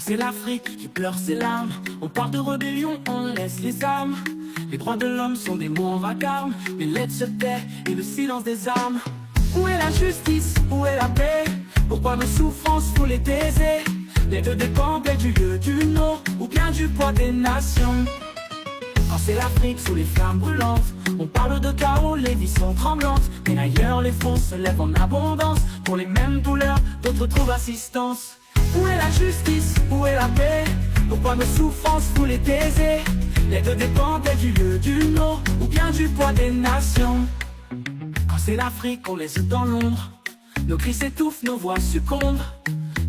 c'est l'Afrique qui pleure ses larmes, on parle de rébellion, on laisse les armes. Les droits de l'homme sont des mots en vacarme, mais l'aide se tait et le silence des armes. Où est la justice, où est la paix? Pourquoi nos souffrances faut les taiser? Les deux dépendent du lieu, du nom, ou bien du poids des nations. Quand c'est l'Afrique sous les flammes brûlantes, on parle de chaos, les vies sont tremblantes. Mais ailleurs les fonds se lèvent en abondance. Pour les mêmes douleurs, d'autres trouvent assistance. Où est la justice, où est la paix? Pourquoi nos souffrances faut les taiser? Les deux dépendent du lieu, du nom, ou bien du poids des nations. Quand c'est l'Afrique, on laisse dans l'ombre. Nos cris s'étouffent, nos voix succombent.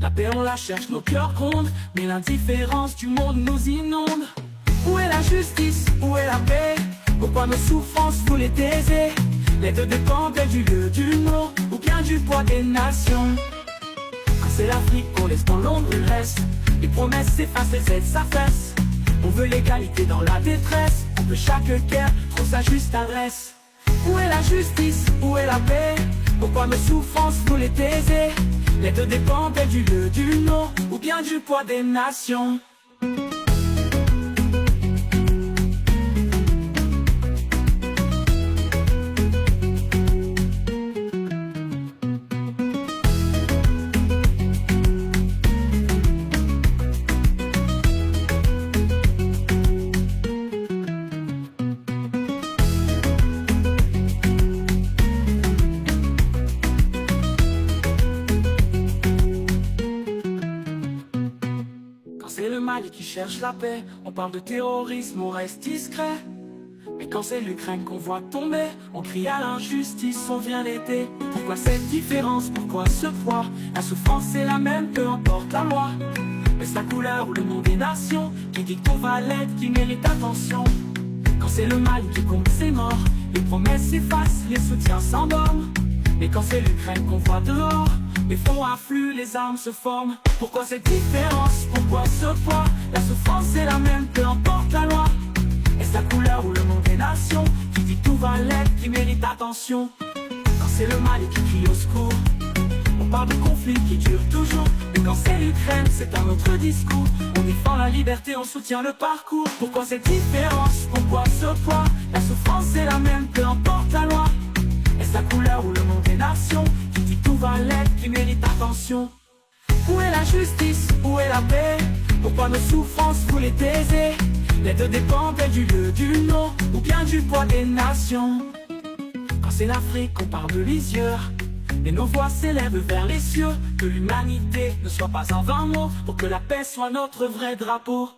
La paix on la cherche, nos cœurs grondent, mais l'indifférence du monde nous inonde. Où est la justice, où est la paix? Pourquoi nos souffrances faut les taiser? Les deux dépendent du lieu, du nom, ou bien du poids des nations. Quand c'est l'Afrique qu'on laisse dans l'ombre, il reste. Les promesses s'effacent, les aides s'affaissent. On veut l'égalité dans la détresse. On veut chaque guerre trouve sa juste adresse. Où est la justice, où est la paix? Pourquoi nos souffrances faut les taiser? Les deux dépendent du lieu, du nom, ou bien du poids des nations. C'est le Mali qui cherche la paix, on parle de terrorisme, on reste discret. Mais quand c'est l'Ukraine qu'on voit tomber, on crie à l'injustice, on vient l'aider. Pourquoi cette différence, pourquoi ce poids? La souffrance est la même, peu importe la loi. Mais c'est la couleur ou le nom des nations qui dit qu'on va l'aide, qui mérite attention. Quand c'est le Mali qui compte ses morts, les promesses s'effacent, les soutiens s'endorment. Mais quand c'est l'Ukraine qu'on voit dehors, les fonds affluent, les armes se forment. Pourquoi cette différence? Pourquoi ce poids? La souffrance est la même, peu importe la loi. Est-ce la couleur ou le nom des nations qui dit tout va l'être, qui mérite attention? Quand c'est le Mali qui crie au secours, on parle de conflits qui durent toujours. Mais quand c'est l'Ukraine, c'est un autre discours. On défend la liberté, on soutient le parcours. Pourquoi cette différence? Pourquoi ce poids? La souffrance est la même, peu importe la loi. Est-ce la couleur ou le nom des nations qui dit tout va l'être, qui mérite attention? Où est la justice, où est la paix? Pourquoi nos souffrances faut les taiser? Les deux dépendent du lieu, du nom, ou bien du poids des nations. Quand c'est l'Afrique, on parle de lisieur, et nos voix s'élèvent vers les cieux. Que l'humanité ne soit pas en vain mot, pour que la paix soit notre vrai drapeau.